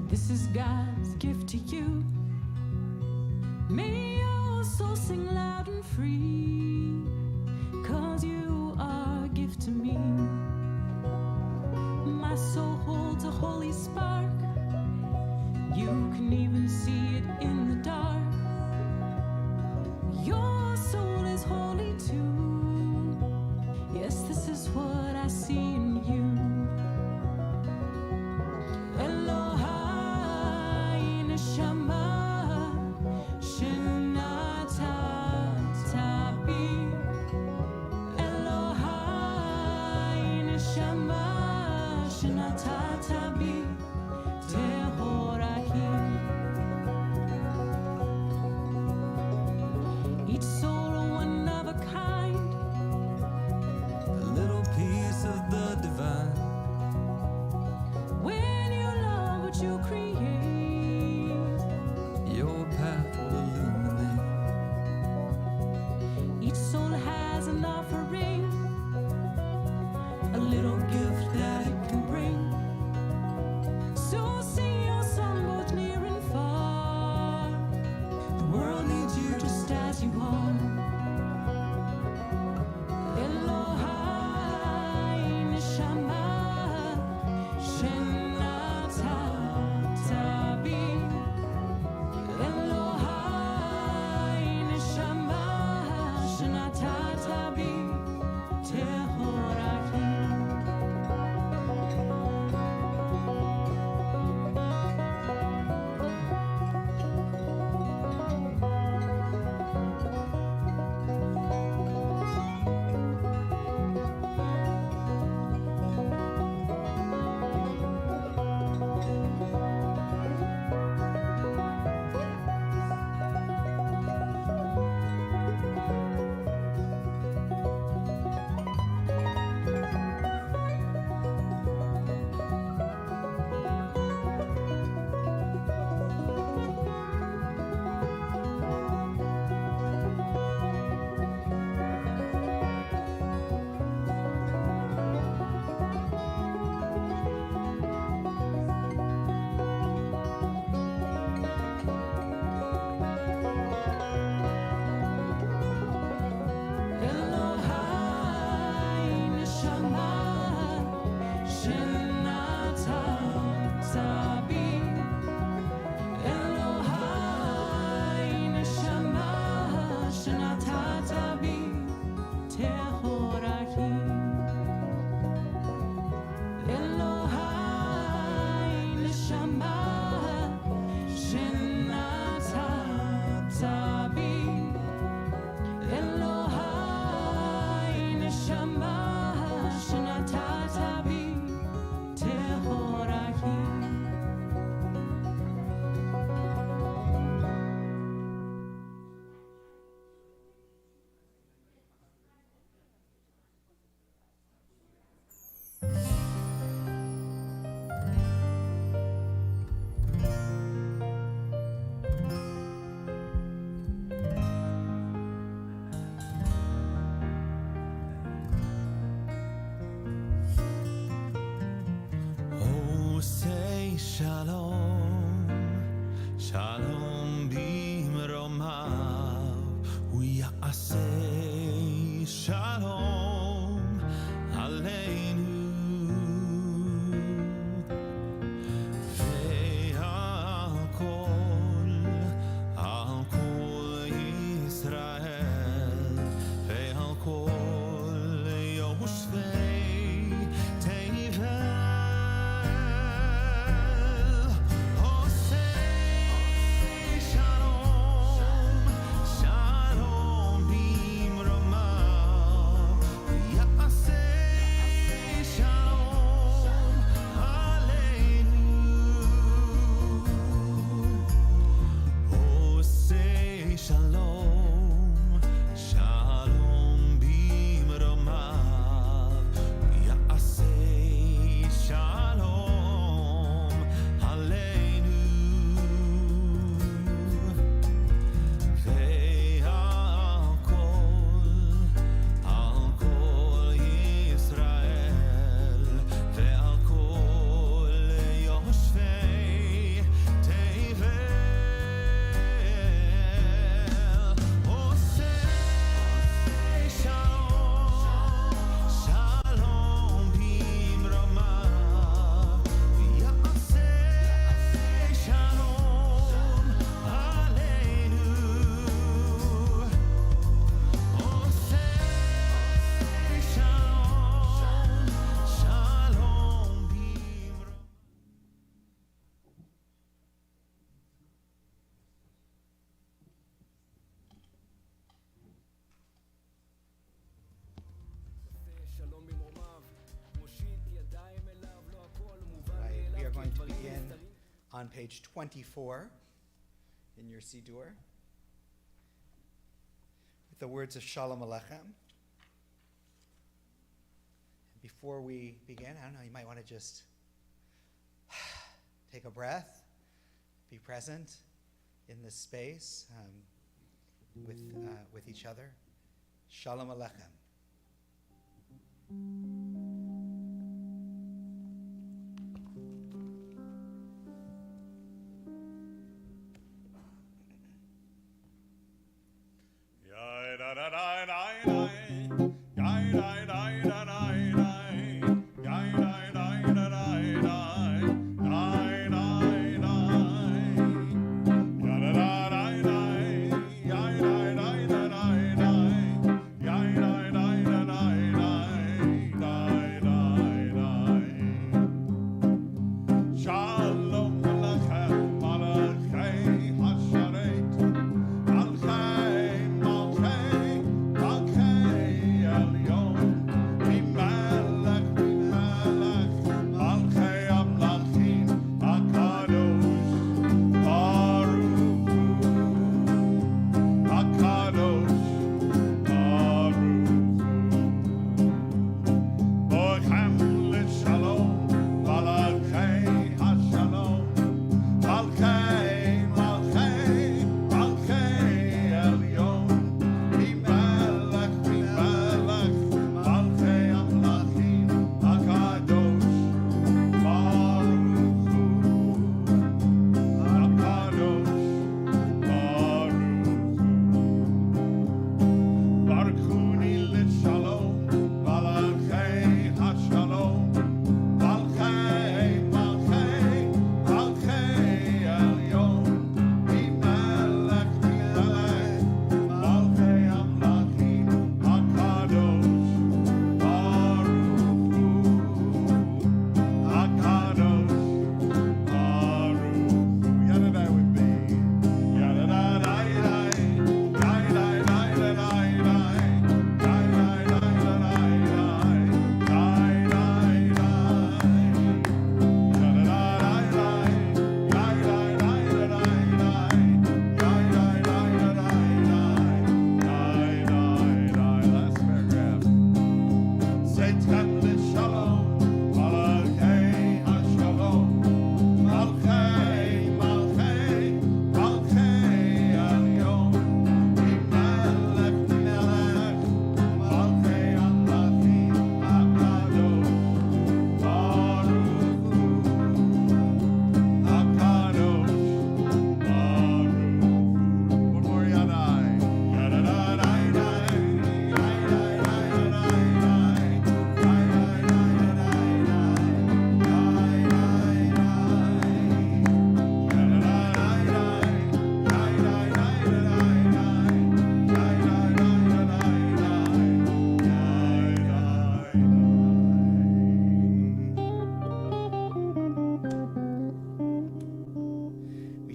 This is God's gift to you. May your soul sing loud and free, 'cause you are a gift to me. My soul holds a holy spark. You can even see it in the dark. Your soul is holy too. Yes, this is what I see in you. Shalom, shalom bimromav, u'ya'aseh shalom aleinu, ve'al kol Yisrael, ve'al kol yoshvei tevel. Shalom, shalom, on page 24 in your Siddur, with the words of Shalom Aleichem. Before we begin, I don't know, you might want to just take a breath, be present in this space with each other. Shalom Aleichem.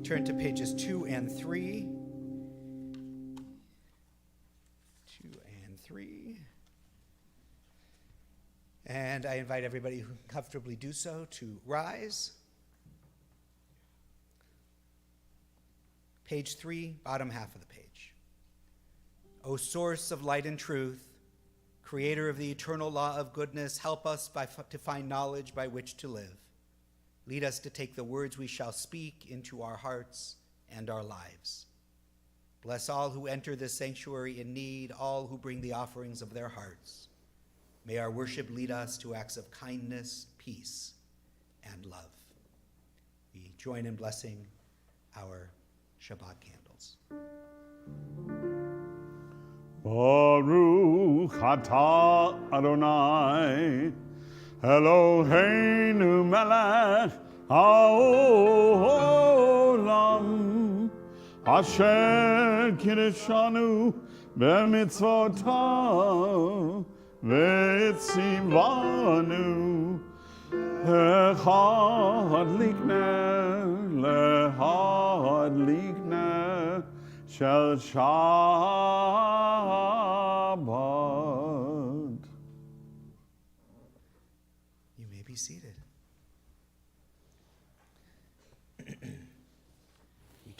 Turn to pages 2 and 3. 2 and 3. And I invite everybody who can comfortably do so to rise. Page 3, bottom half of the page. O source of light and truth, creator of the eternal law of goodness, help us to find knowledge by which to live. Lead us to take the words we shall speak into our hearts and our lives. Bless all who enter this sanctuary in need, all who bring the offerings of their hearts. May our worship lead us to acts of kindness, peace, and love. We join in blessing our Shabbat candles. Baruch atah Adonai Eloheinu melech haolam asher kirishanu b'mitzvotav v'tzivanu lechad likner shel Shabbat. You may be seated.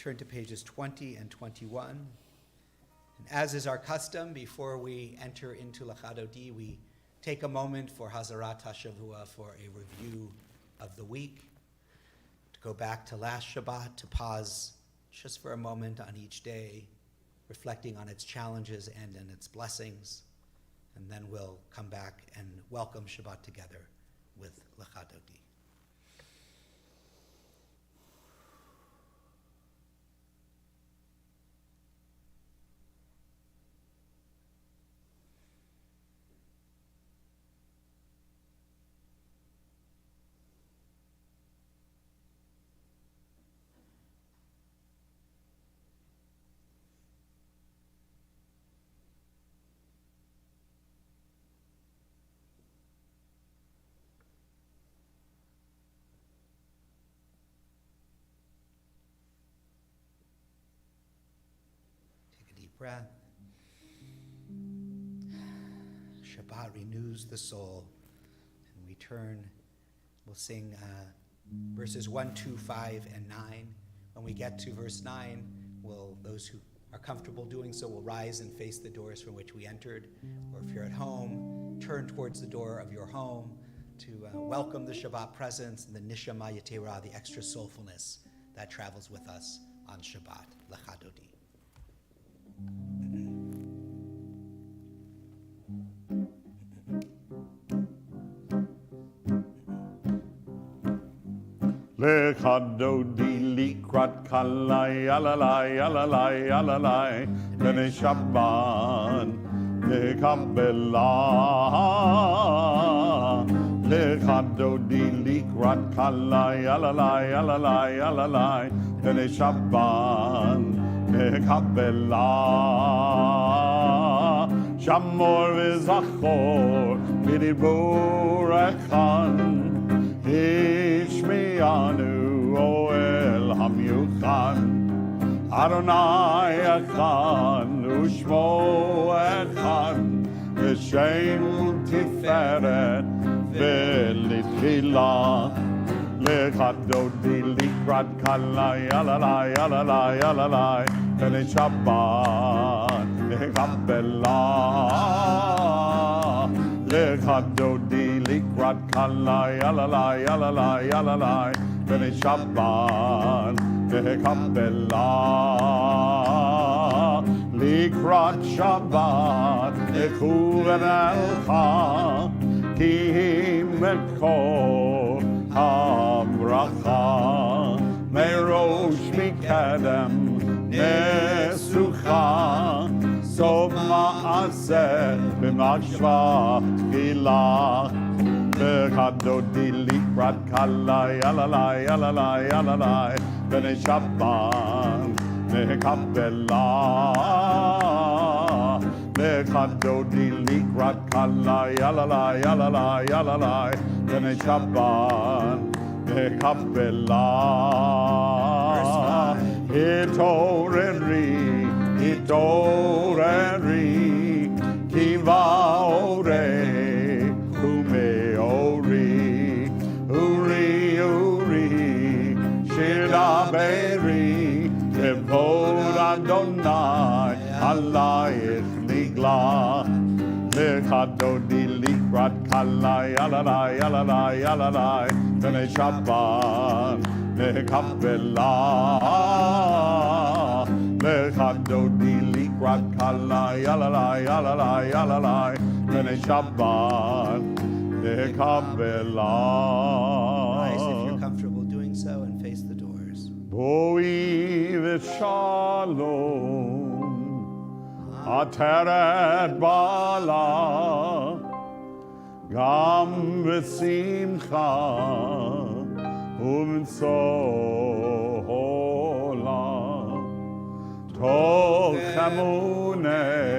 turn to pages 20 and 21. And as is our custom, before we enter into Lachadodi, we take a moment for Hazarat HaShavua, for a review of the week, to go back to last Shabbat, to pause just for a moment on each day, reflecting on its challenges and in its blessings, and then we'll come back and welcome Shabbat together with Lachadodi. Breath. Shabbat renews the soul. And we turn, we'll sing verses 1, 2, 5, and 9. When we get to verse 9, those who are comfortable doing so will rise and face the doors from which we entered. Or if you're at home, turn towards the door of your home to welcome the Shabbat presence and the Nishama Yetera, the extra soulfulness that travels with us on Shabbat. Lachadodi. Lechadodi likrat kalai alalai alalai alalai b'nei Shabbat lekabbelah. Lechadodi likrat kalai alalai alalai alalai b'nei Shabbat lekabbelah. Shamor v'zachor b'dibur echad Ishmianu Oel Hamyuchan Adonai Echad Ushmo Echad V'Shem Tiferet V'Litchilah Lechadodi Likrat Kalai Alalai Alalai Alalai B'nei Shabbat Lekabbelah Lechadodi Likrat Kalai Alalai Alalai Alalai B'nei Shabbat Lekabbelah Likrat Shabbat Ekuven Elcha Ki Mekor HaBracha Merosh Mikedem Nesucha Sof Ma'aseh B'Mashva Tchilah Lechadodi Likrat Kalai Alalai Alalai Alalai B'nei Shabbat Lekabbelah Lechadodi Likrat Kalai Alalai Alalai Alalai B'nei Shabbat Lekabbelah Hitoreri Hitoreri Kivaore Umeori Uri Uri Shiraberi Kevod Adonai Alayich Nigla Lechadodi Likrat Kalai Alalai Alalai Alalai B'nei Shabbat Lekabbelah Lechadodi Likrat Kalai Alalai Alalai Alalai B'nei Shabbat Lekabbelah. Rise if you're comfortable doing so and face the doors. Boi v'shalom Ateret bala Gam v'simcha U'v'sola Toch emunei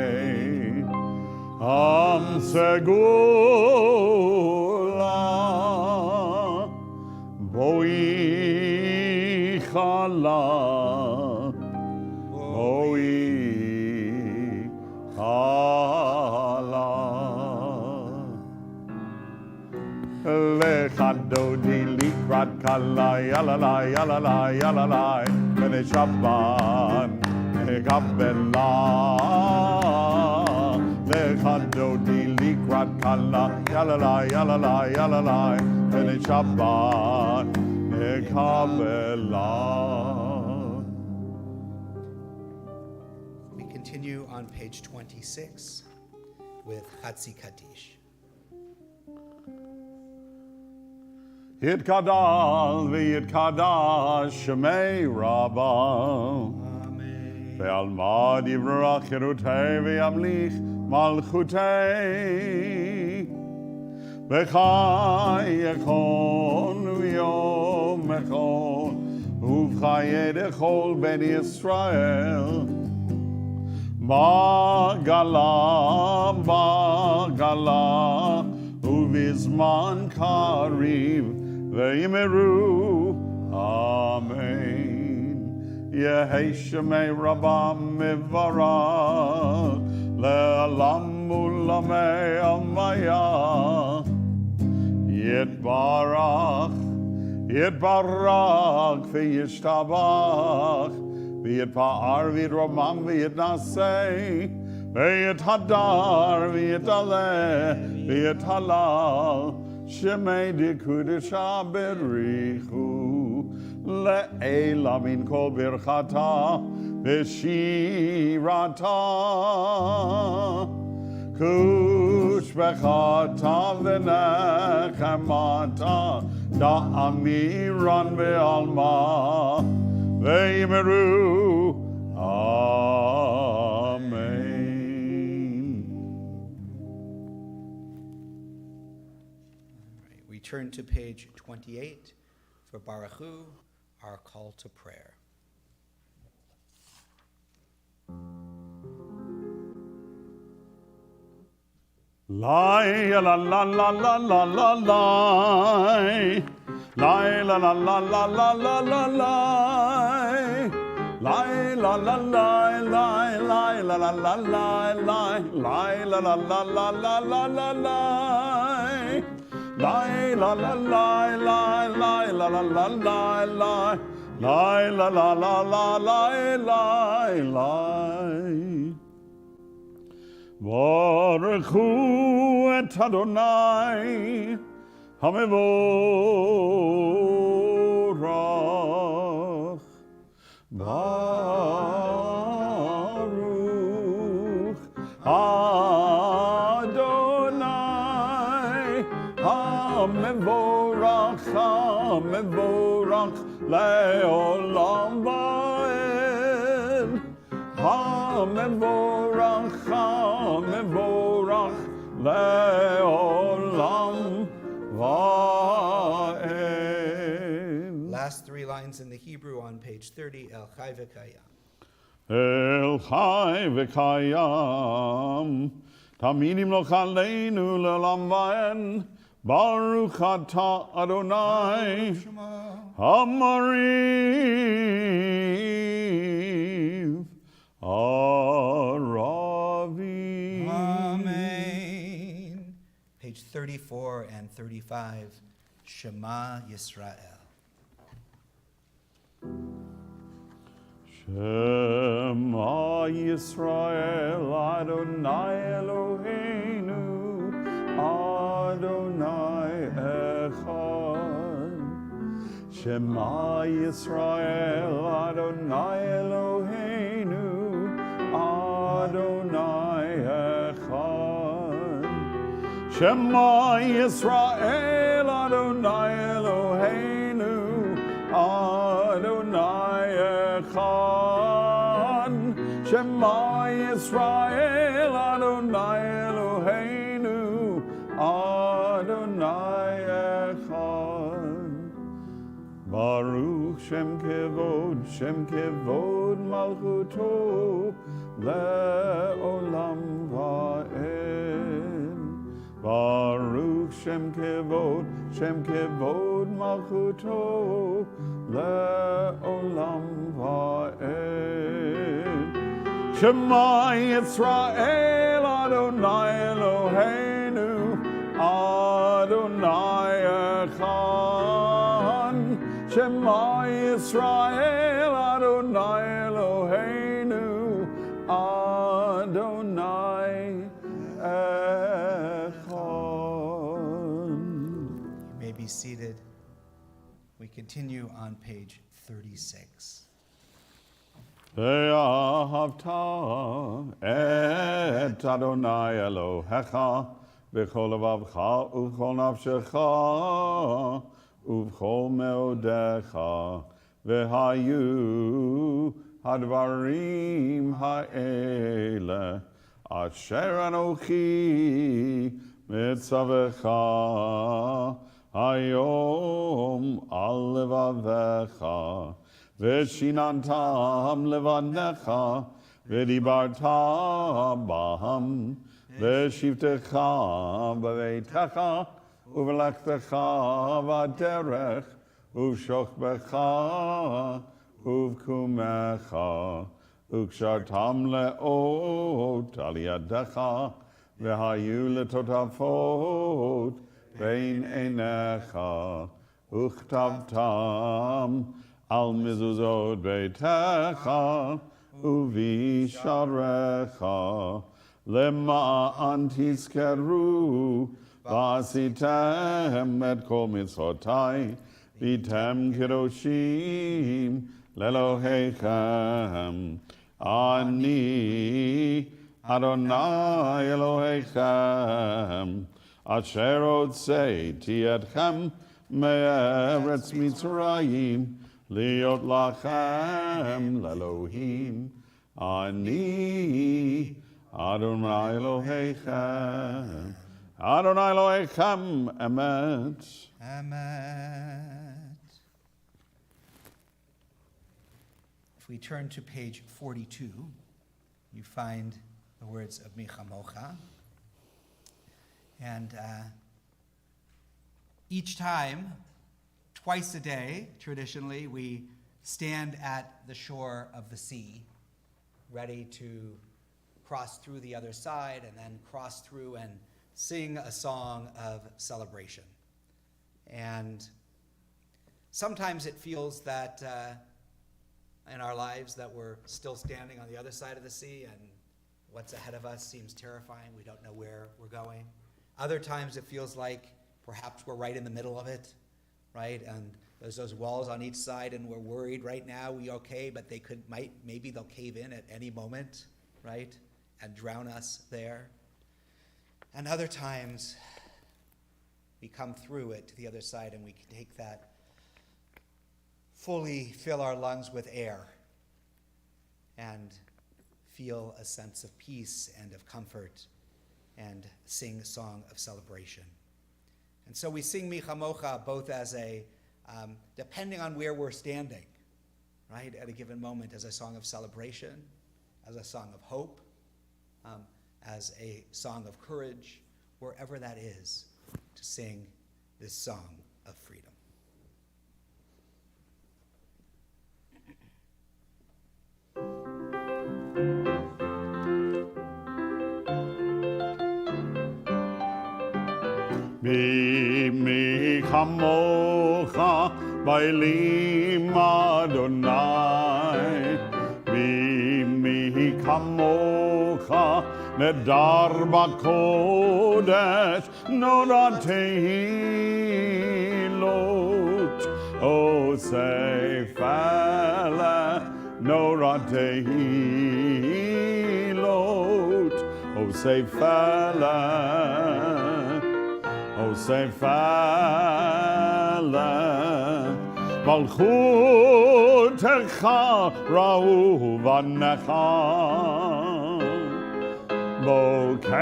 Am segula Boi chala Boi chala Lechadodi Likrat Kalai Alalai Alalai Alalai ונשבת נקבלה לחדותי לקראת כלה יללה יללה יללה ונשבת נקבלה. We continue on page 26 with Chatzi Kaddish. יתקדל ויתקדש שמי רבה Amen. ועלמד יברך חירותי וימליך מלכותי בחי יכון ויום יכון ובחיי דכל בן ישראל בגלה בגלה ובזמן קריב ויאמרו אמן. יהי שמי רבם מברך לעולם ולעולמי עלמיה. יתברך יתברך וישתבח ויתפאר ויתרומם ויתנשא ויתהדר ויתעלה ויתהלל שמי דקודשא בריחו לעילה מן כל ברכתה ושירתה קושבחתה ונחמתה דאמירן בעלמה ויאמרו אמן. We turn to page 28 for Baruchu, our call to prayer. Lai la la la la la la lai. Lai la la la la la la la lai. Lai la la la lai lai la la la la lai. Lai la la la la la la la lai. Lai la la la lai lai la la la la lai. Lai la la la la lai lai lai. Baruchu et Adonai HaMevorach. Baruch Adonai HaMevorach HaMevorach le'olam va'ed. HaMevorach HaMevorach le'olam va'ed. Last three lines in the Hebrew on page 30, El Chai V'Kayam. El Chai V'Kayam Tamidim Lo Chaleinu Le'olam va'ed. Baruch Ata Adonai Hamariv Aravi. Amen. Page 34 and 35, Shema Yisrael. Shema Yisrael Adonai Eloheinu Adonai Echad. Shema Yisrael Adonai Eloheinu Adonai Echad. Shema Yisrael Adonai Eloheinu Adonai Echad. Shema Yisrael Adonai Eloheinu Adonai Echad. Baruch Shem Kevod Malchuto Le'olam va'ed. Baruch Shem Kevod Malchuto Le'olam va'ed. Shema Yisrael Adonai Eloheinu Adonai Echad. Shema Yisrael Adonai continue on page 36. ואהבת את אדוני אלוהיך בכל לבבך ובכל נפשך ובכל מאודיך, והיו הדברים האלה אשר אנוכי מצווך היום על לבביך, ושיננתם לבניך, ודיברת בהם, ושבתך בביתך, ובלכתך בדרך, ובשוכבך, ובקומך, וקשרתם לאות על ידך, והיו לטוטפות בין עיניך, וכתבתם על מזוזות ביתך ובישעריך, למען תזכרו ועשיתם את כל מצוותיי, והייתם קדושים לאלוהיכם. אני אדוני אלוהיכם, אשר הוצאתי אתכם מארץ מצרים, להיות לכם לאלוהים. אני אדוני אלוהיכם, אדוני אלוהיכם אמת. Amen. If we turn to page 42, you find the words of Michamocha. And each time, twice a day, traditionally, we stand at the shore of the sea, ready to cross through the other side and then cross through and sing a song of celebration. And sometimes it feels that in our lives that we're still standing on the other side of the sea and what's ahead of us seems terrifying. We don't know where we're going. Other times it feels like perhaps we're right in the middle of it, right? And there's those walls on each side and we're worried right now, we okay, but maybe they'll cave in at any moment, right? And drown us there. And other times we come through it to the other side and we can take that, fully fill our lungs with air and feel a sense of peace and of comfort and sing a song of celebration. And so we sing Michamocha both as a, depending on where we're standing, right, at a given moment, as a song of celebration, as a song of hope, as a song of courage, wherever that is, to sing this song of freedom. מי כמוך באלים אדוני, מי כמוך נדר בקודש נורא תהילות, עושה פלא נורא תהילות, עושה פלא מלכותך ראו בניך, בוקע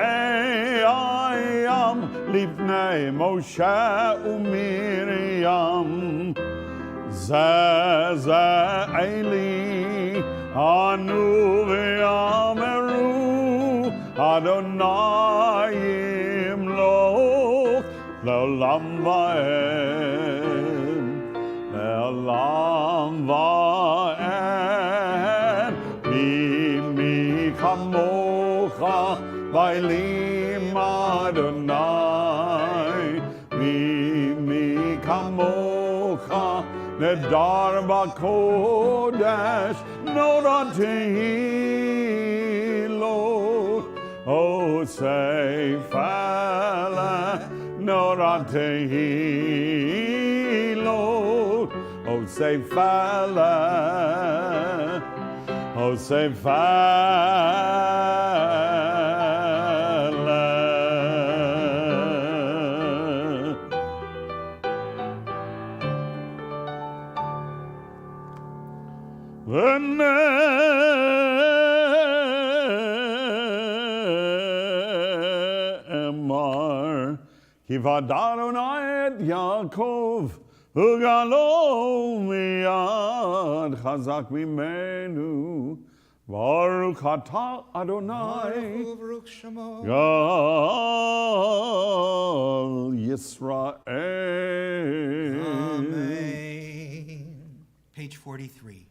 הים לפני משה ומרים, זה אלי ענו ואמרו אדוני ימלוך לעולם ועד, לעולם ועד. מי כמוך באלים אדוני, מי כמוך נדר בקודש נורא תהילות, עושה פלא נורא תהילות, say fella, oh say fella. V'ne'emar ki v'adonai et Yaakov ugalo miyad chazak mimenu Baruch atah Adonai Baruch Shemo. Gal Yisrael. Amen. Page 43.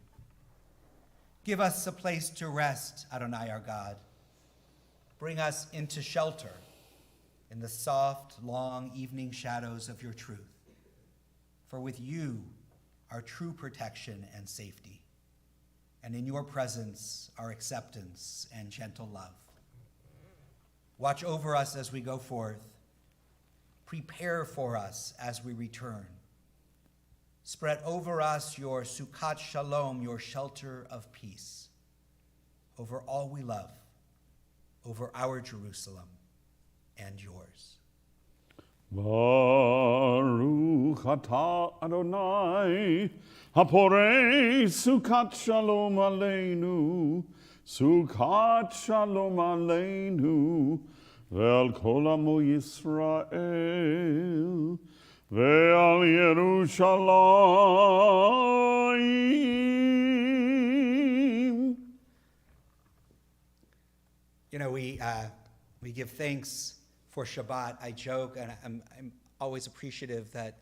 Give us a place to rest, Adonai our God. Bring us into shelter in the soft, long evening shadows of your truth. For with you are true protection and safety, and in your presence are acceptance and gentle love. Watch over us as we go forth. Prepare for us as we return. Spread over us your Sukkot Shalom, your shelter of peace, over all we love, over our Jerusalem and yours. Baruch atah Adonai, haporei Sukkot Shalom aleinu, Sukkot Shalom aleinu, ve'al kol amo Yisrael, ve'al Yerushalayim. You know, we give thanks for Shabbat. I joke, and I'm always appreciative that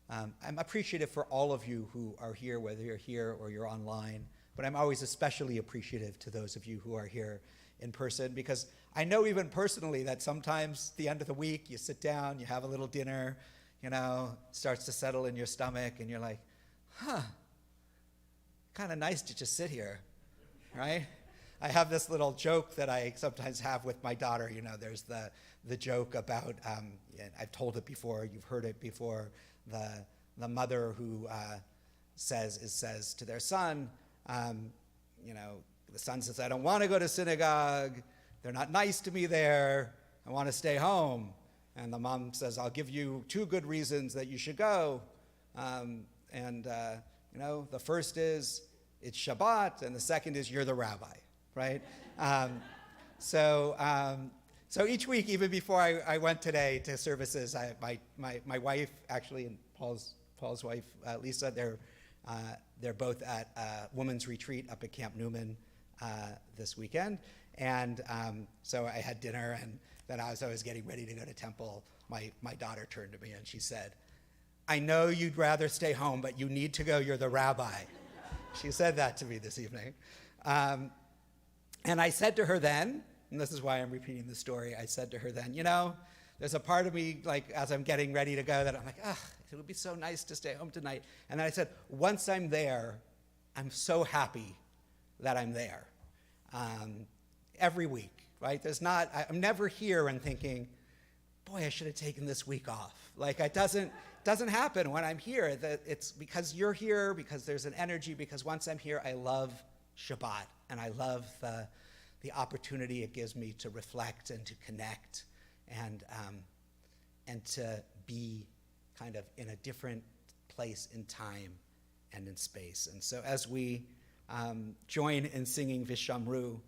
I'm appreciative for all of you who are here, whether you're here or you're online. But I'm always especially appreciative to those of you who are here in person, because I know even personally that sometimes at the end of the week you sit down, you have a little dinner, you know, starts to settle in your stomach, and you're like, kind of nice to just sit here, right? I have this little joke that I sometimes have with my daughter. You know, there's the joke about, and I've told it before, you've heard it before, the mother who says to their son, you know, the son says, I don't want to go to synagogue. They're not nice to me there. I want to stay home. And the mom says, I'll give you 2 good reasons that you should go. You know, the first is it's Shabbat, and the second is you're the rabbi, right? So each week, even before I went today to services, my wife, actually, and Paul's wife, Lisa, they're both at a women's retreat up at Camp Newman this weekend. And so I had dinner, and then as I was getting ready to go to temple, my daughter turned to me and she said, I know you'd rather stay home, but you need to go, you're the rabbi. She said that to me this evening. And I said to her then, and this is why I'm repeating the story, I said to her then, you know, there's a part of me, like, as I'm getting ready to go, that I'm like, it would be so nice to stay home tonight. And then I said, once I'm there, I'm so happy that I'm there. Every week, right? I'm never here and thinking, boy, I should have taken this week off. Like, it doesn't happen when I'm here. It's because you're here, because there's an energy, because once I'm here, I love Shabbat, and I love the opportunity it gives me to reflect and to connect and to be kind of in a different place in time and in space. And so as we join in singing Vishamru,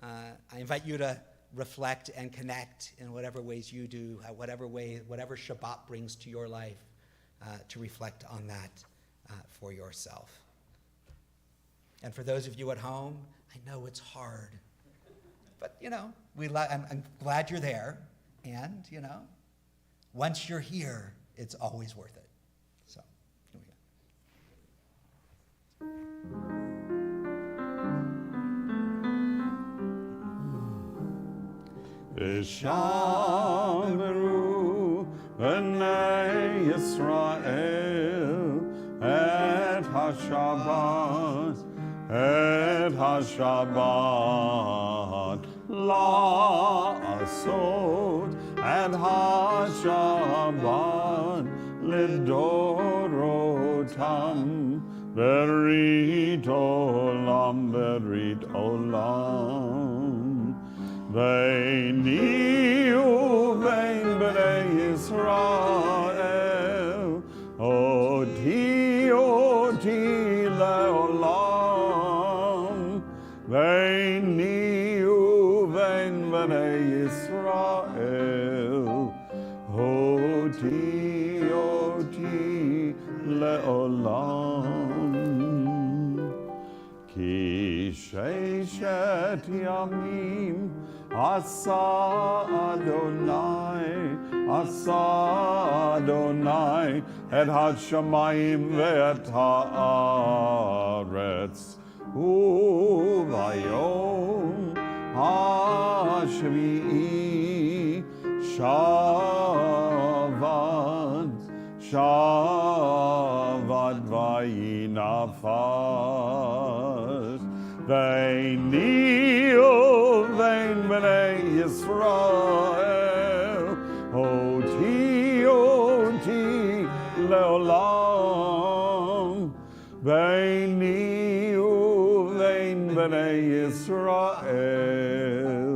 I invite you to reflect and connect in whatever ways you do, whatever Shabbat brings to your life, to reflect on that for yourself. And for those of you at home, I know it's hard, but you know, I'm glad you're there, and you know, once you're here, it's always worth it. So, here we go. V'shameru b'nei Yisrael et HaShabbat la'asot et HaShabbat lidorotam Berit olam, berit olam. Veini uvein bnei Yisrael, oti leolam. Veini uvein bnei Yisrael, oti leolam. Ki sheishet yamim asa Adonai et hashamayim ve'et haaretz uvayom hashvi'i Shabbat vayinafas veini uvein bnei Yisrael oti leolam veini uvein bnei Yisrael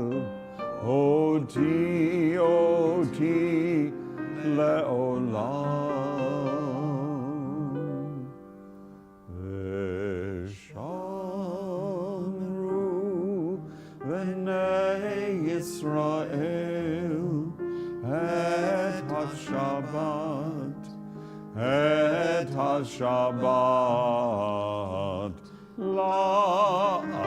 oti leolam. Israel et ha-Shabbat la'asot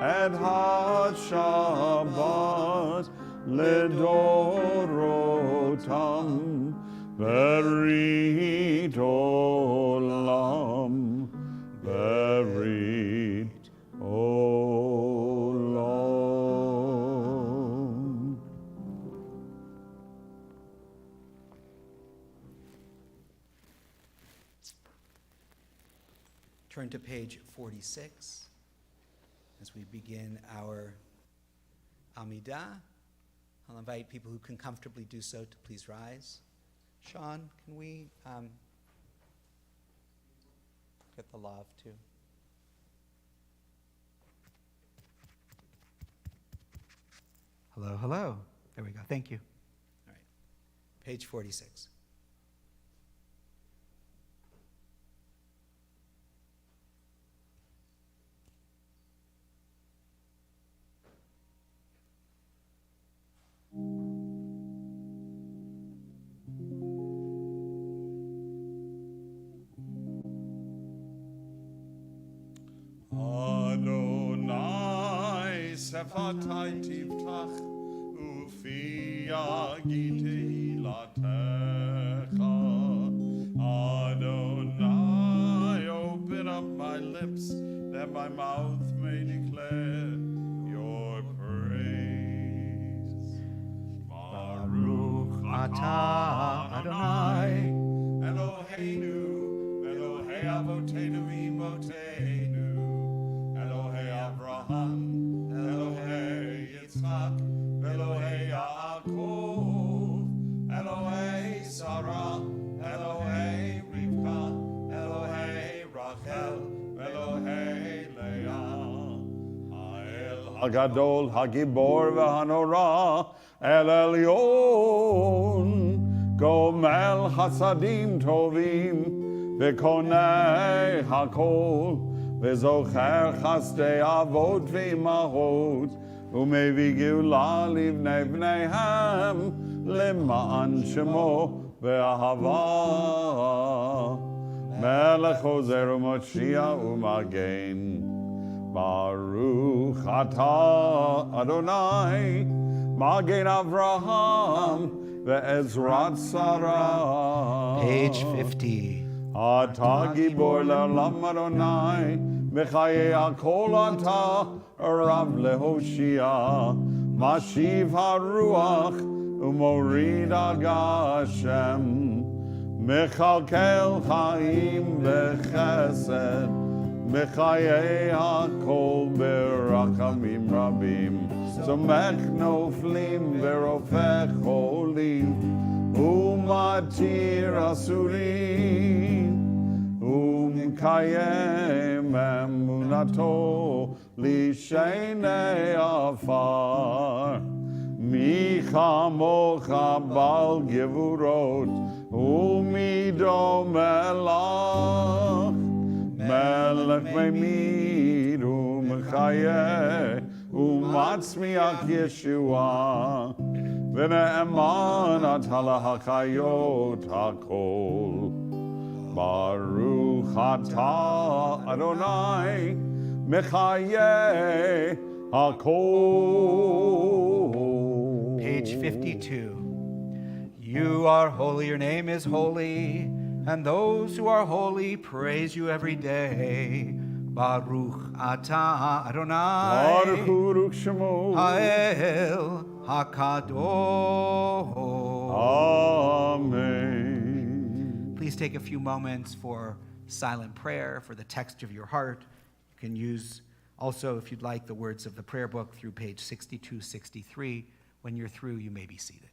et ha-Shabbat ledorotam berit olam berit olam. Turn to page 46 as we begin our Amidah. I'll invite people who can comfortably do so to please rise. Sean, can we get the lav too? Hello, hello. There we go. Thank you. All right. Page 46. Adonai sefatai tiftach ufi yagid tehillatcha. Adonai, open up my lips that my mouth may declare your praise. Baruch atah Adonai Eloheinu Elohei Avotenu v'Imotenu Elohei Avraham Elohei Yitzchak Elohei Yaakov Elohei Sarah Elohei Rivka Elohei Rachel Elohei Leah Ha'el Hagadol Hagibor v'Hanora El Elyon Gomel Hasadim Tovim V'Konei Hakol V'Zocher Chasdei Avot V'Imahot U'Mevi Geula Livnei Bneihem L'Ma'an Shemo V'Ahava Melech Ozer U'Moshiach U'Magen Baruch Atah Adonai Magen Avraham Ve'ezrat Sarah. Page 50. Atah Gibor Le'olam Adonai Mechaye HaKol Atah Rav Lehoshia Mashiv HaRuach U'Morid HaGashem Mechalkel Chaim V'Chesed Mechaye HaKol Berachamim Rabim Somech Noflim Verofech Cholim Umatir Asurim ומקיים אמונתו לשני עפר. מי כמוך בעל גבורות ומידו מלך, מלך ממיר ומחיה ומצמיח ישועה, ונאמן אתה להחיות הכל. ברוך אתה אדוני מחיה הכל. Page 52. You are holy, your name is holy, and those who are holy praise you every day. Baruch atah Adonai Baruch Uruk Shemo. Ha'el HaKadosh. Amen. Please take a few moments for silent prayer, for the text of your heart. You can use also, if you'd like, the words of the prayer book through page 62, 63. When you're through, you may be seated.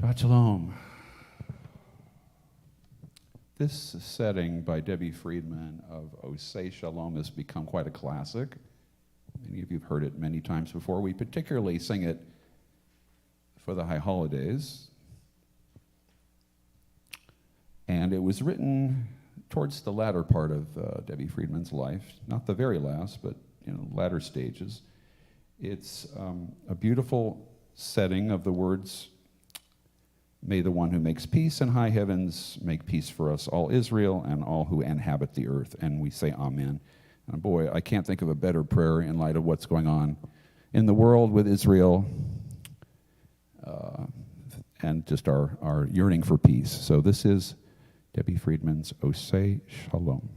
Shabbat Shalom. This setting by Debbie Friedman of Osei Shalom has become quite a classic. Many of you have heard it many times before. We particularly sing it for the high holidays. And it was written towards the latter part of Debbie Friedman's life, not the very last, but latter stages. It's a beautiful setting of the words, "May the one who makes peace in high heavens make peace for us, all Israel, and all who inhabit the earth." And we say amen. And boy, I can't think of a better prayer in light of what's going on in the world with Israel and just our yearning for peace. So this is Debbie Friedman's Osei Shalom.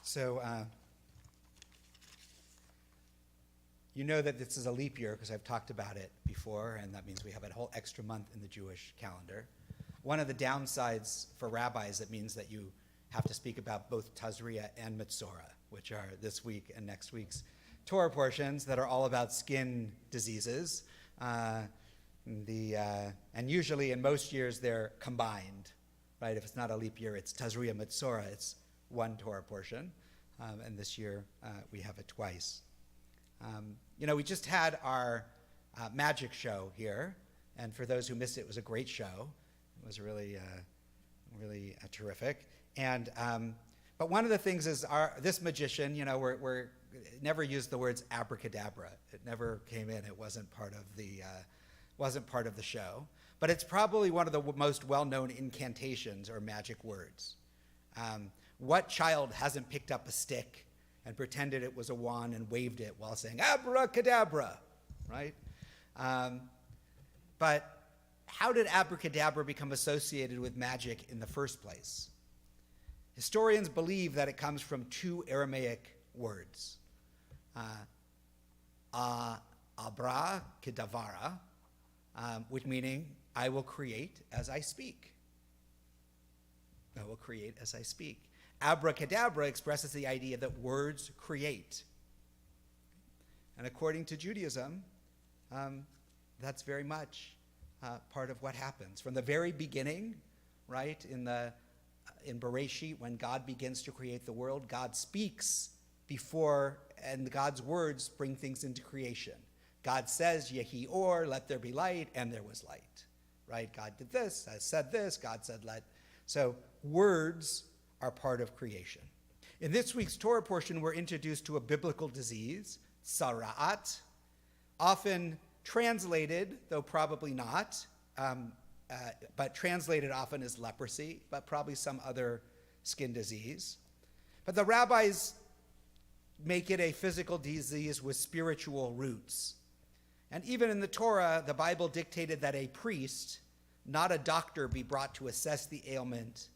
So you know that this is a leap year because I've talked about it before, and that means we have a whole extra month in the Jewish calendar. One of the downsides for rabbis, it means that you have to speak about both Tazria and Metzora, which are this week and next week's Torah portions that are all about skin diseases. And usually in most years they're combined, right? If it's not a leap year, it's Tazria Metzora, it's one Torah portion. And this year we have it twice. We just had our magic show here, and for those who missed it, it was a great show. It was really terrific. And but one of the things is this magician, we're never used the words abracadabra. It never came in. It wasn't part of the show. But it's probably one of the most well-known incantations or magic words. What child hasn't picked up a stick and pretended it was a wand and waved it while saying abracadabra, right? But how did abracadabra become associated with magic in the first place? Historians believe that it comes from two Aramaic words, abra-kedavara, which meaning I will create as I speak. I will create as I speak. Abracadabra expresses the idea that words create. And according to Judaism, that's very much part of what happens. From the very beginning, right, in Bereshit, when God begins to create the world, God speaks before, and God's words bring things into creation. God says, Yehi or, let there be light, and there was light, right? God did this, said this, God said let. So words are part of creation. In this week's Torah portion, we're introduced to a biblical disease, sara'at, often translated, though probably not, but translated often as leprosy, but probably some other skin disease. But the rabbis make it a physical disease with spiritual roots. And even in the Torah, the Bible dictated that a priest, not a doctor, be brought to assess the ailment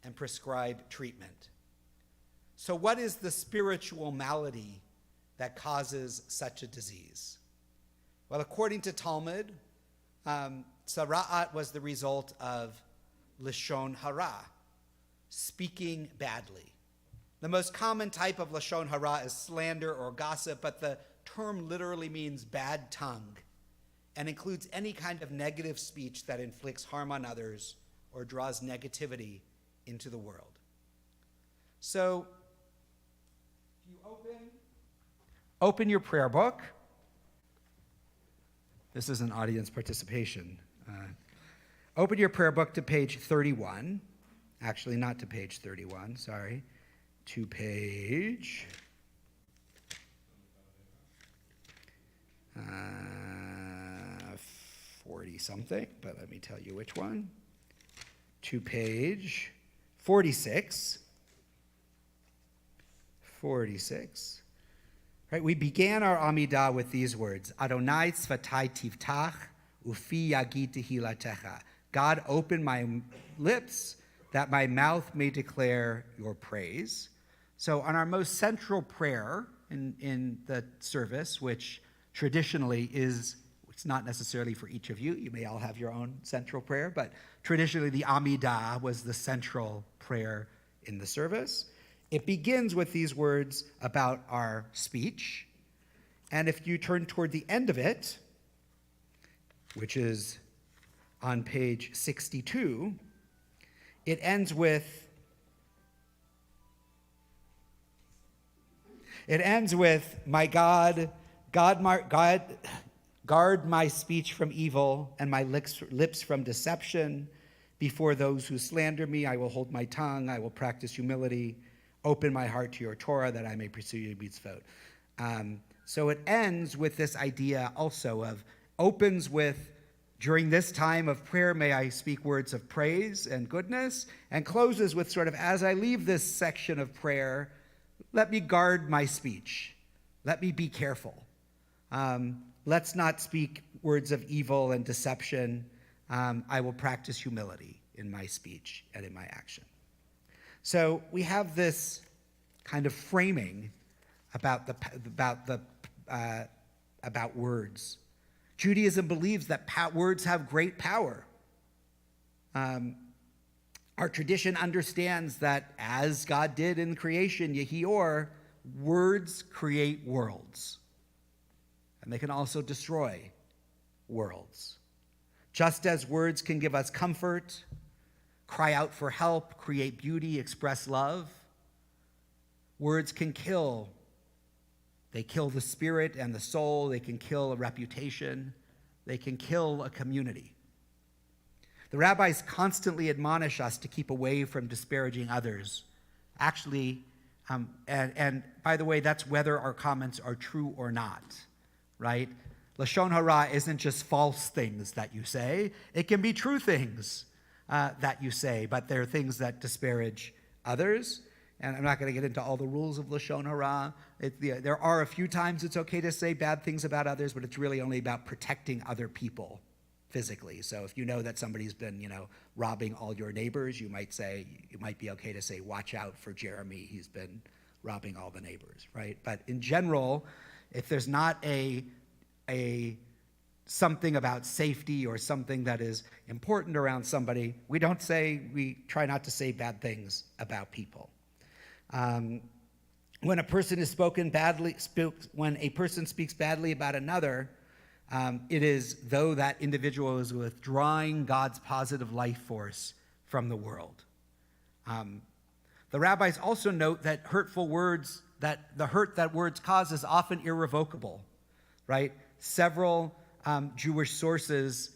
and prescribe treatment. So what is the spiritual malady that causes such a disease? Well, according to Talmud, sara'at was the result of lashon hara, speaking badly. The most common type of lashon hara is slander or gossip, but the term literally means bad tongue and includes any kind of negative speech that inflicts harm on others or draws negativity into the world. So, if you open your prayer book, this is an audience participation. Open your prayer book to page 31. Actually, not to page 31, sorry. To page 40-something, but let me tell you which one. To page 46. 46. Right, we began our Amidah with these words, Adonai tzvatai tivtach, ufi yagid tehilatecha. God, open my lips, that my mouth may declare your praise. So on our most central prayer in the service, which traditionally is, it's not necessarily for each of you, you may all have your own central prayer, but traditionally the Amidah was the central prayer in the service. It begins with these words about our speech. And if you turn toward the end of it, which is on page 62, it ends with, my God, guard my speech from evil and my lips from deception. Before those who slander me, I will hold my tongue. I will practice humility. Open my heart to your Torah that I may pursue your mitzvot. So it ends with this idea also of, opens with, during this time of prayer, may I speak words of praise and goodness, and closes with sort of, as I leave this section of prayer, let me guard my speech. Let me be careful. Let's not speak words of evil and deception. I will practice humility in my speech and in my action. So we have this kind of framing about words. Judaism believes that words have great power. Our tradition understands that as God did in creation, Yehi Or, words create worlds. And they can also destroy worlds. Just as words can give us comfort, cry out for help, create beauty, express love, words can kill. They kill the spirit and the soul. They can kill a reputation. They can kill a community. The rabbis constantly admonish us to keep away from disparaging others. Actually, and by the way, that's whether our comments are true or not, right? Lashon hara isn't just false things that you say. It can be true things that you say, but they're things that disparage others. And I'm not going to get into all the rules of Lashon hara. There are a few times it's okay to say bad things about others, but it's really only about protecting other people physically. So if you know that somebody's been, robbing all your neighbors, you might be okay to say, watch out for Jeremy. He's been robbing all the neighbors, right? But in general, if there's not a something about safety or something that is important around somebody, we try not to say bad things about people. When a person speaks badly about another, it is though that individual is withdrawing God's positive life force from the world. The rabbis also note that the hurt that words cause is often irrevocable, right? Several Jewish sources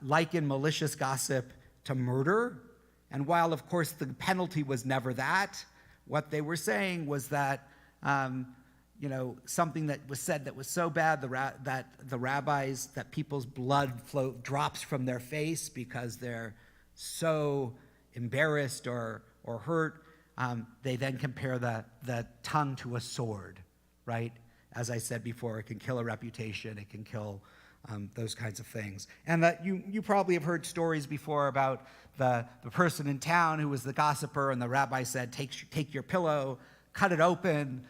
liken malicious gossip to murder, and while of course the penalty was never that, what they were saying was that something that was said that was so bad that people's blood drops from their face because they're so embarrassed or hurt. They then compare the tongue to a sword, right? As I said before, it can kill a reputation. It can kill those kinds of things. And that you probably have heard stories before about the person in town who was the gossiper, and the rabbi said, take your pillow, cut it open,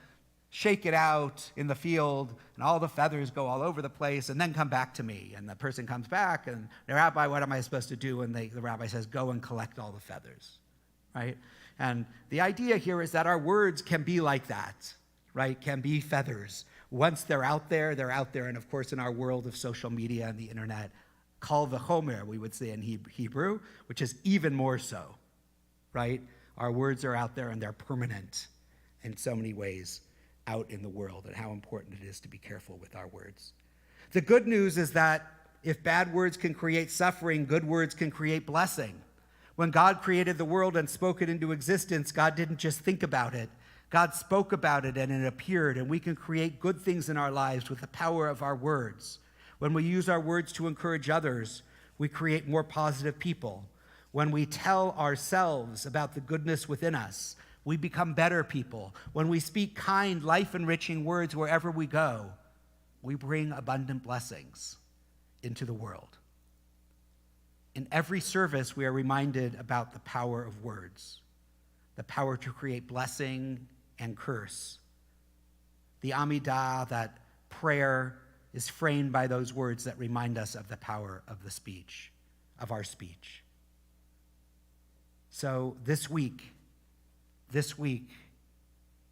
shake it out in the field, and all the feathers go all over the place, and then come back to me. And the person comes back, and the rabbi, what am I supposed to do? And the rabbi says, go and collect all the feathers, right? And the idea here is that our words can be like that, right? Can be feathers. Once they're out there, and of course in our world of social media and the internet, kal v'chomer, we would say in Hebrew, which is even more so, right? Our words are out there and they're permanent in so many ways out in the world, and how important it is to be careful with our words. The good news is that if bad words can create suffering, good words can create blessing. When God created the world and spoke it into existence, God didn't just think about it. God spoke about it and it appeared, and we can create good things in our lives with the power of our words. When we use our words to encourage others, we create more positive people. When we tell ourselves about the goodness within us, we become better people. When we speak kind, life-enriching words wherever we go, we bring abundant blessings into the world. In every service, we are reminded about the power of words, the power to create blessing and curse. The Amidah, that prayer, is framed by those words that remind us of the power of the speech, of our speech. So this week,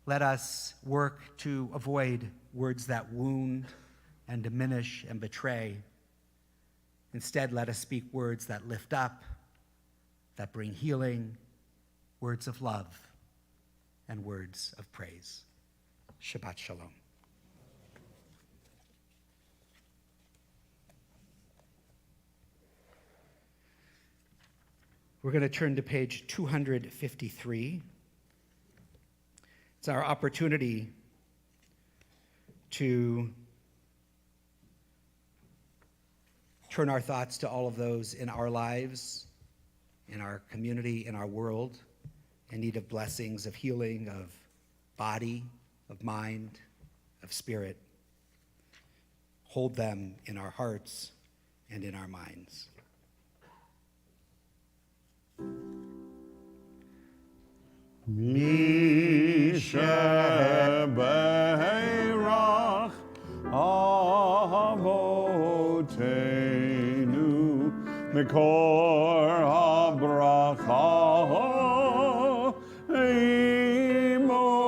let us work to avoid words that wound and diminish and betray. Instead, let us speak words that lift up, that bring healing, words of love, and words of praise. Shabbat Shalom. We're going to turn to page 253. It's our opportunity to turn our thoughts to all of those in our lives, in our community, in our world, in need of blessings, of healing, of body, of mind, of spirit. Hold them in our hearts and in our minds. Misha Mikor habracha imotenu.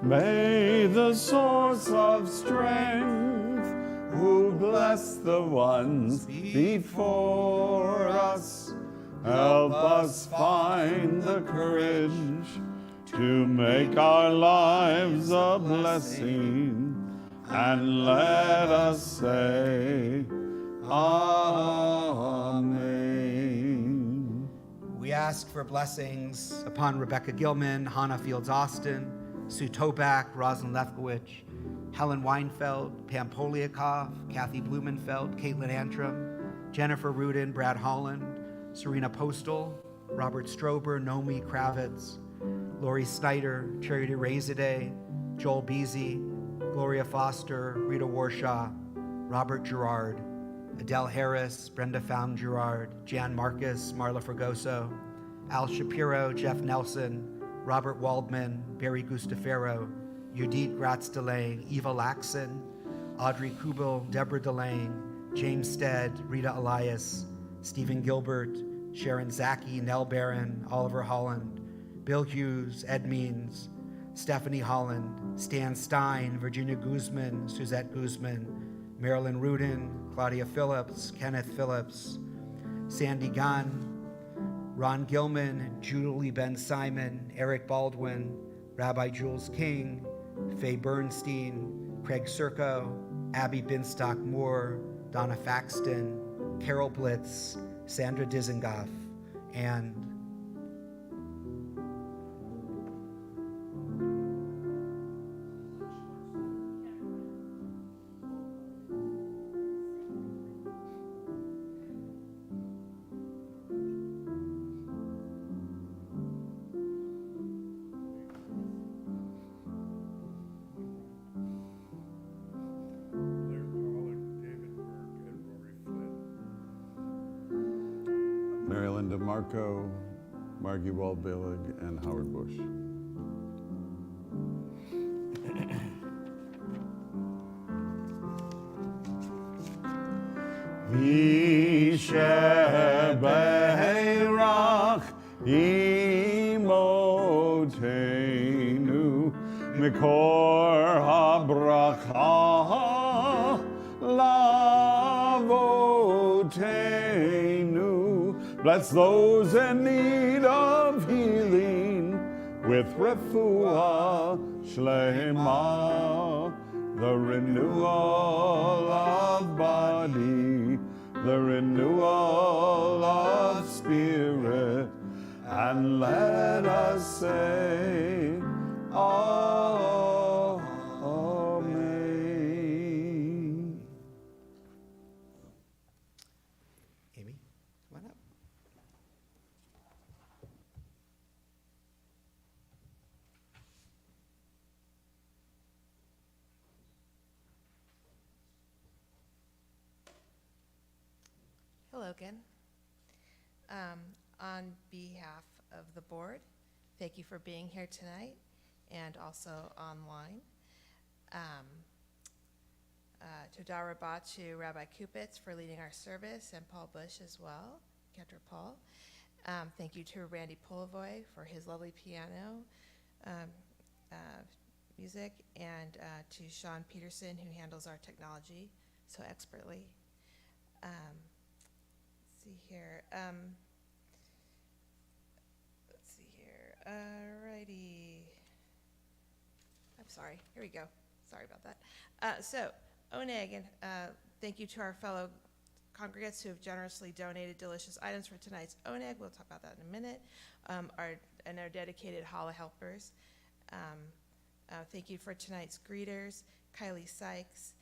May the source of strength, who bless the ones before us, help us find the courage to make our lives a blessing, and let us say, Amen. We ask for blessings upon Rebecca Gilman, Hannah Fields Austin, Sue Tobak, Rosalind Lefkowitz, Helen Weinfeld, Pam Poliakov, Kathy Blumenfeld, Caitlin Antrim, Jennifer Rudin, Brad Holland, Serena Postal, Robert Strober, Nomi Kravitz, Lori Snyder, Charity Razade, Joel Beasy, Gloria Foster, Rita Warshaw, Robert Gerard, Adele Harris, Brenda Found Gerard, Jan Marcus, Marla Fragoso, Al Shapiro, Jeff Nelson, Robert Waldman, Barry Gustafero, Judith Gratz Delane, Eva Laxon, Audrey Kubel, Deborah Delane, James Stead, Rita Elias, Stephen Gilbert, Sharon Zaki, Nell Barron, Oliver Holland, Bill Hughes, Ed Means, Stephanie Holland, Stan Stein, Virginia Guzman, Suzette Guzman, Marilyn Rudin, Claudia Phillips, Kenneth Phillips, Sandy Gunn, Ron Gilman, Julie Ben Simon, Eric Baldwin, Rabbi Jules King, Faye Bernstein, Craig Serco, Abby Binstock Moore, Donna Faxton, Carol Blitz, Sandra Dizengoff, and Marilyn DeMarco, Margie Waldbillig, and Howard Bush. Yishebeirach imotenu mikor habracha lavotenu. Bless those in need of healing with refuah shlema, the renewal of body, the renewal of spirit, and let us say, Amen. Amy, come on up. Hello again. On behalf of the board, thank you for being here tonight and also online. Toda Rabbah to Rabbi Kupitz for leading our service, and Paul Bush as well, Kendra Paul. Thank you to Randy Polivoy for his lovely piano music, and to Sean Peterson, who handles our technology so expertly. Let's see here. Alrighty. I'm sorry. Here we go. Sorry about that. So, Oneg, and thank you to our fellow congregants who have generously donated delicious items for tonight's Oneg. We'll talk about that in a minute. Our dedicated Hala helpers. Thank you for tonight's greeters, Kylie Sykes,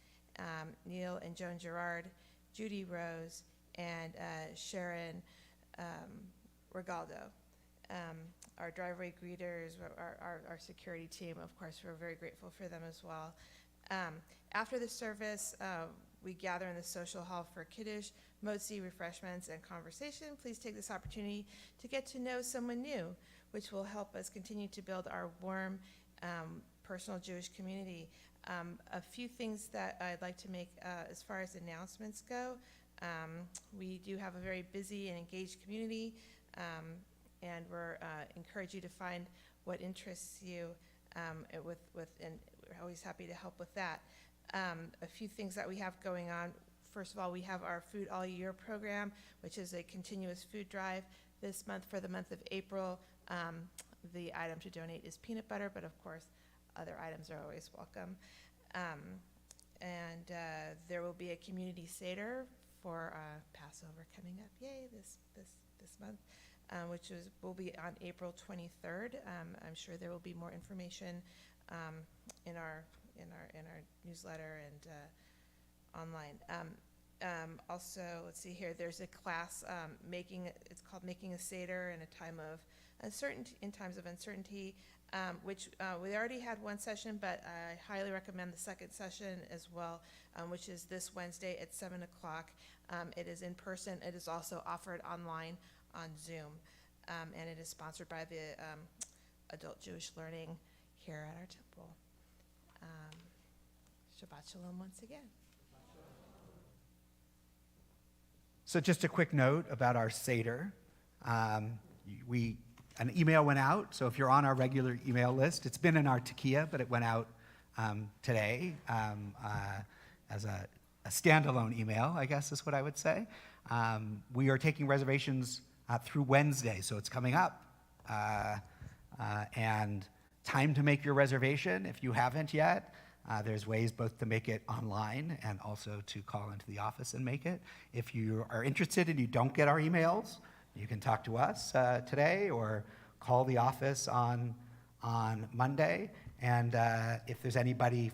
Neil and Joan Gerard, Judy Rose, and Sharon Regaldo. Our driveway greeters, our security team, of course, we're very grateful for them as well. After the service, we gather in the social hall for Kiddush, motzi, refreshments, and conversation. Please take this opportunity to get to know someone new, which will help us continue to build our warm, personal Jewish community. A few things that I'd like to make as far as announcements go. We do have a very busy and engaged community, and we're encourage you to find what interests you and we're always happy to help with that. A few things that we have going on. First of all, we have our Food All Year program, which is a continuous food drive. This month, for the month of April, the item to donate is peanut butter, but of course, other items are always welcome. There will be a community Seder for Passover coming up, yay, this month, which will be on April 23rd. I'm sure there will be more information in our newsletter and online. Also, let's see here. There's a class it's called Making a Seder in a time of uncertainty. In times of uncertainty, which we already had one session, but I highly recommend the second session as well, which is this Wednesday at 7 o'clock. It is in person. It is also offered online on Zoom, and it is sponsored by the Adult Jewish Learning here at our temple. Shabbat Shalom once again. So just a quick note about our Seder. An email went out, so if you're on our regular email list, it's been in our Tekiah, but it went out today as a standalone email, I guess is what I would say. We are taking reservations through Wednesday, so it's coming up. And time to make your reservation if you haven't yet. There's ways both to make it online and also to call into the office and make it. If you are interested and you don't get our emails, you can talk to us today or call the office on Monday. And if there's anybody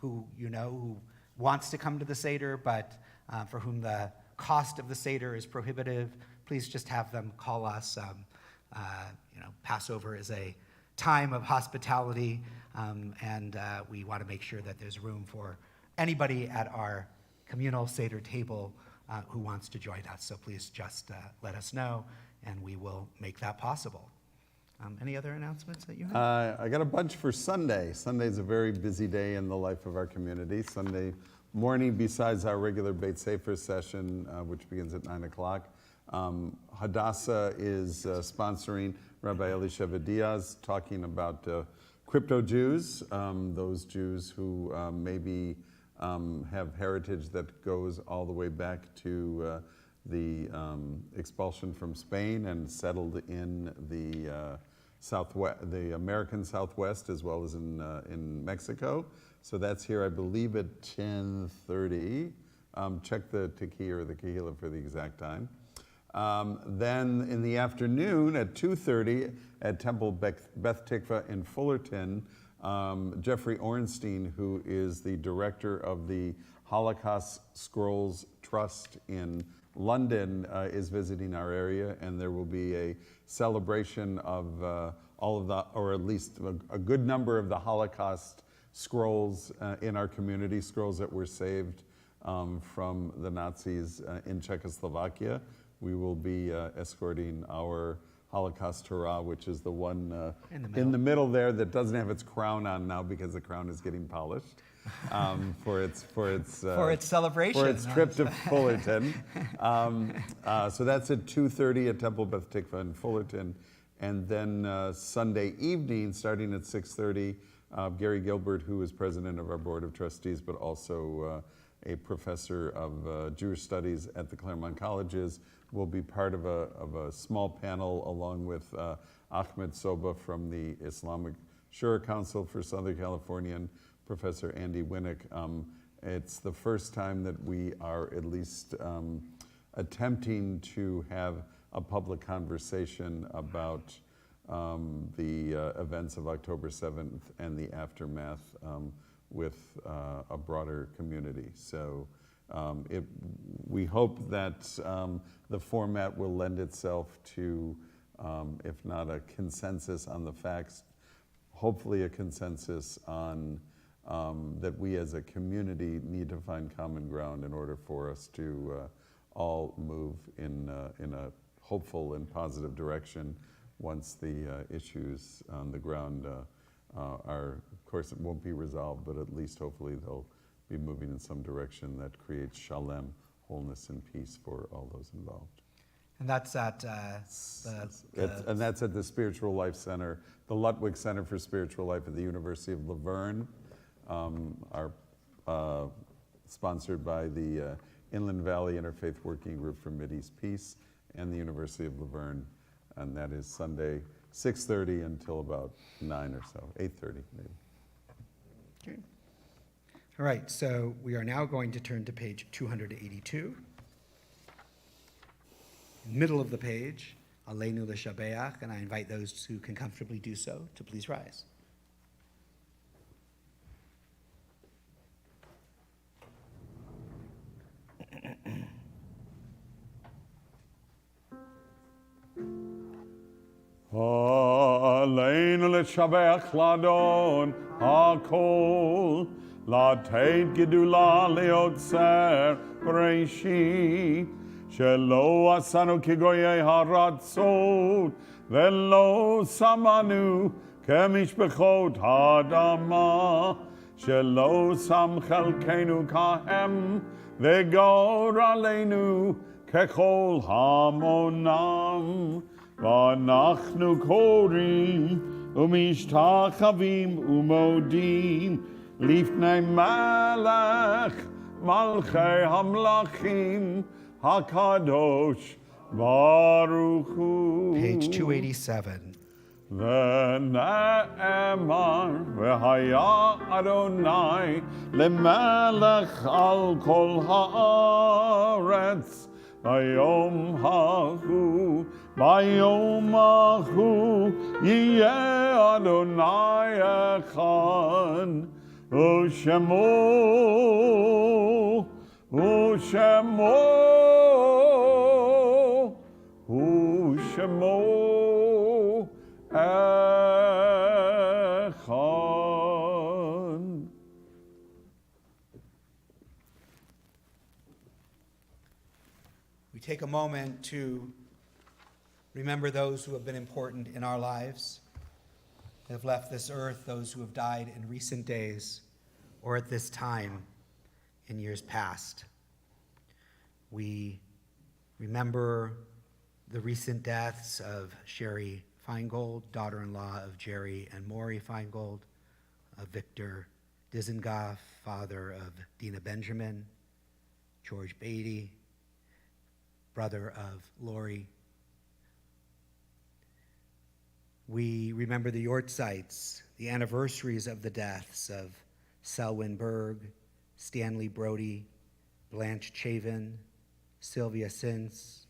who wants to come to the Seder, but for whom the cost of the Seder is prohibitive, please just have them call us. Passover is a time of hospitality, and we want to make sure that there's room for anybody at our communal Seder table who wants to join us. So please just let us know, and we will make that possible. Any other announcements that you have? I got a bunch for Sunday. Sunday's a very busy day in the life of our community. Sunday morning, besides our regular Beit Sefer session, which begins at 9 o'clock, Hadassah is sponsoring Rabbi Elisheva Diaz, talking about crypto Jews, those Jews who maybe have heritage that goes all the way back to the expulsion from Spain and settled in the the American Southwest as well as in Mexico. So that's here, I believe, at 10:30. Check the Tekiah or the Kehillah for the exact time. Then in the afternoon at 2:30 at Temple Beth Tikva in Fullerton, Jeffrey Ornstein, who is the director of the Holocaust Scrolls Trust in London, is visiting our area, and there will be a celebration of all of the, or at least a good number of the Holocaust scrolls in our community, scrolls that were saved from the Nazis in Czechoslovakia. We will be escorting our Holocaust Torah, which is the one in the middle there that doesn't have its crown on now because the crown is getting polished for its celebration, for its trip to Fullerton. So that's at 2:30 at Temple Beth Tikva in Fullerton, and then Sunday evening, starting at 6:30, Gary Gilbert, who is president of our board of trustees, but also a professor of Jewish studies at the Claremont Colleges, will be part of a small panel along with Ahmed Soba from the Islamic Shura Council for Southern California and Professor Andy Winnick. It's the first time that we are at least attempting to have a public conversation about the events of October 7th and the aftermath with a broader community. So we hope that the format will lend itself to, if not a consensus on the facts, hopefully a consensus on that we as a community need to find common ground in order for us to all move in a hopeful and positive direction once the issues on the ground of course, it won't be resolved, but at least hopefully they'll be moving in some direction that creates shalem, wholeness and peace for all those involved. And that's at And that's at the Spiritual Life Center, the Lutwig Center for Spiritual Life at the University of Laverne, sponsored by the Inland Valley Interfaith Working Group for Mideast Peace and the University of Laverne. And that is Sunday, 6:30 until about 9 or so, 8:30 maybe. Okay. All right, so we are now going to turn to page 282. Middle of the page, Aleinu l'shabeach, and I invite those who can comfortably do so to please rise. Aleinu l'shabeach ladon hakol, לתת גדולה ליוצר בראשית, שלא עשינו כגויי הרצות, ולא שמנו כמשפחות האדמה, שלא שם חלקנו כהם, וגור עלינו ככל המונם. ואנחנו קוראים ומשתחווים ומודים לפני מלך מלכי המלכים הקדוש ברוך הוא. Page 287. ונאמר והיה אדוני למלך על כל הארץ ביום ההוא, ביום ההוא יהיה אדוני אחד, ושמו אחד. We take a moment to remember those who have been important in our lives, have left this earth, those who have died in recent days or at this time in years past. We remember the recent deaths of Sherry Feingold, daughter-in-law of Jerry and Maury Feingold, of Victor Dizengoff, father of Dina Benjamin, George Beatty, brother of Lori. We remember the Yortzites, the anniversaries of the deaths of Selwyn Berg, Stanley Brody, Blanche Chavin, Sylvia Sins,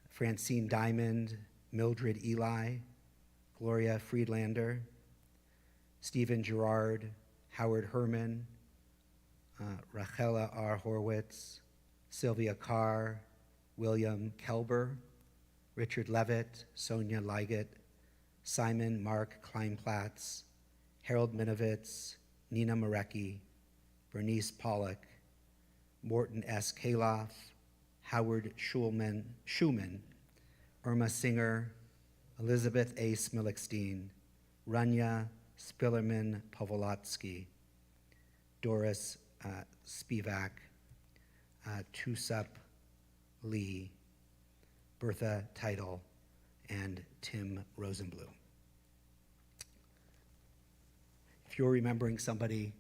Francine Diamond, Mildred Eli, Gloria Friedlander, Stephen Gerard, Howard Herman, Rachela R. Horwitz, Sylvia Carr, William Kelber, Richard Levitt, Sonia Liggett, Simon Mark Kleinplatz, Harold Minovitz, Nina Marecki, Bernice Pollock, Morton S. Kaloff, Howard Schulman, Irma Singer, Elizabeth A. Smilekstein, Rania Spillerman Povolotsky, Doris Spivak, Tusup Lee, Bertha Teitel, and Tim Rosenblum. If you're remembering somebody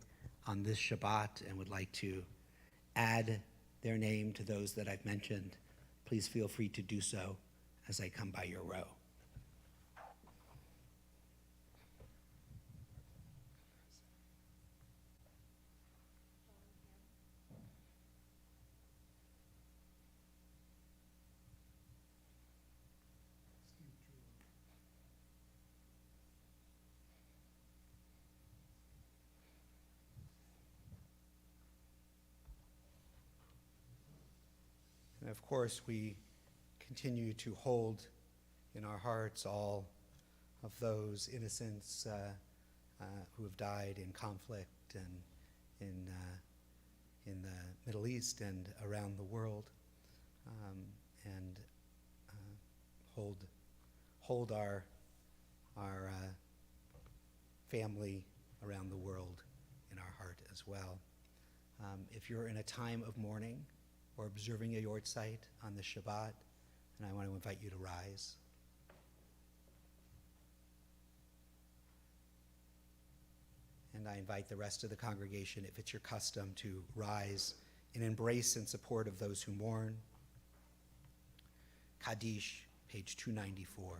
on this Shabbat and would like to add their name to those that I've mentioned, please feel free to do so as I come by your row. And of course, we continue to hold in our hearts all of those innocents who have died in conflict and in the Middle East and around the world, and hold our family around the world in our heart as well. If you're in a time of mourning or observing a yortzeit on the Shabbat, and I want to invite you to rise. And I invite the rest of the congregation, if it's your custom, to rise in embrace and support of those who mourn. Kaddish, page 294.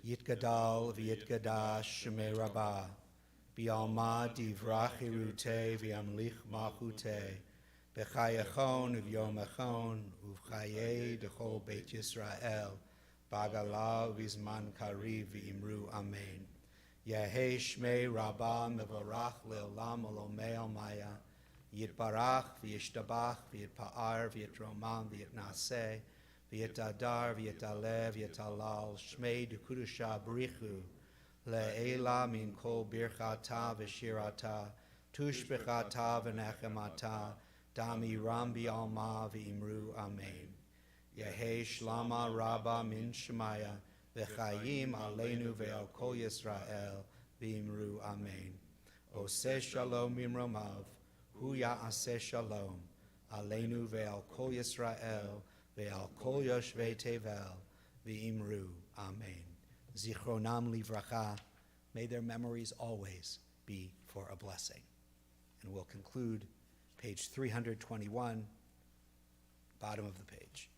Yitgadal v'yitgadash shemei rabbah, b'alma divrach irute v'yamlich malchute, b'chayachon uv'yomachon uv'chayei d'chol beit Yisrael, b'agala v'zman kariv v'imru amen. Yehei shmei rabbah mevarach le'olam olomei almaya, yitbarach v'yishtabach v'yitpa'ar v'yitromam v'yitnaseh, v'yitadar v'yitale v'yitalal shmei d'kudusha b'richu le'ela min kol birchata v'shirata tushbechata v'nechemata dami ram b'alma v'imru amen. Yehei shlama rabba min shemaya v'chayim aleinu ve'al kol Yisrael v'imru amen. Oseh shalom mimromav hu ya'aseh shalom aleinu ve'al kol Yisrael ve'al kol yoshvei tevel v'imru amen. Zichronam livracha, may their memories always be for a blessing. And we'll conclude page 321, bottom of the page.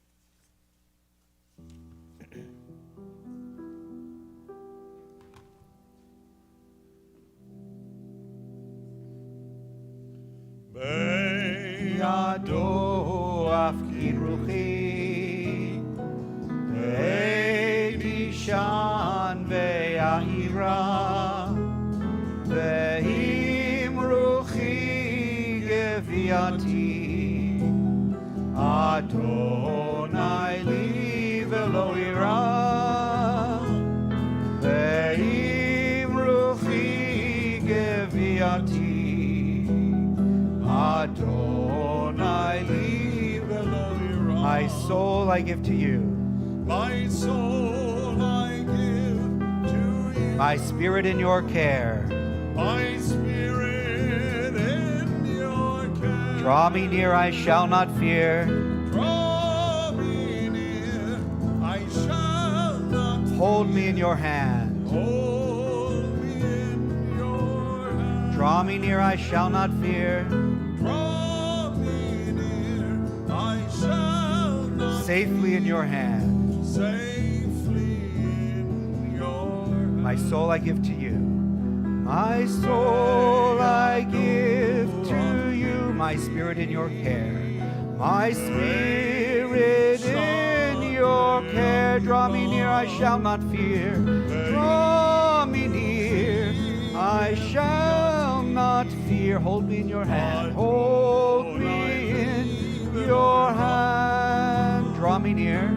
Yado afkin ruchi, ve'dishan ve'ahira, ve'im ruchi geviati, Adonai li velo ira, ve'im ruchi geviati, Adonai li velo ira. My soul I give to you. My soul I give to you. My spirit in your care. My spirit in your care. Draw me near, I shall not fear. Draw me near, I shall not Hold me in your hand. hold me in your hand. Draw me near, I shall not fear. Draw me near, I shall not Safely in your hand. safely in your hand. My soul I give to you. My soul I give to you. My spirit in your care. My spirit in your care. Draw me near, I shall not fear. Draw me near, I shall not fear. Hold me in your hand. Hold me in your hand. Draw me near.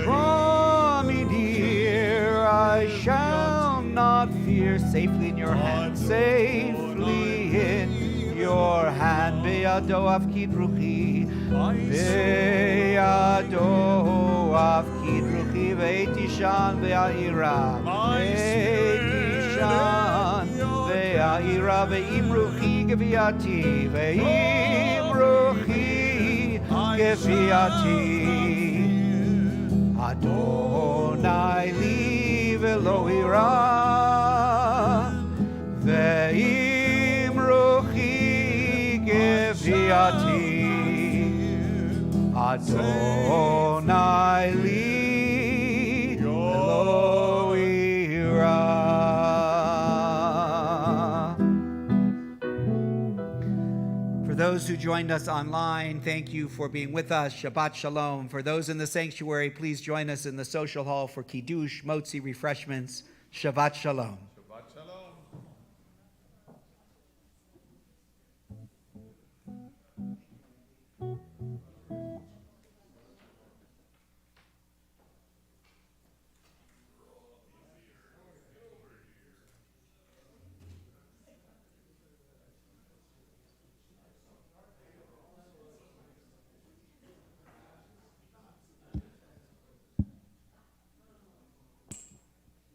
Draw me near, I shall not fear. Safely in your hand. Safely in your hand. Be'ado afkid ruchi. Be'ado afkid ruchi. Ve'tishan ve'ahira. Ve'tishan ve'ahira. Ve'im ruchi geviati. Ve'im ruchi geviati. Adonai li velo ira. Ve'im ruchi geviati. Adonai li velo ira. For those who joined us online, thank you for being with us. Shabbat Shalom. For those in the sanctuary, please join us in the social hall for Kiddush, Motzi refreshments. Shabbat Shalom.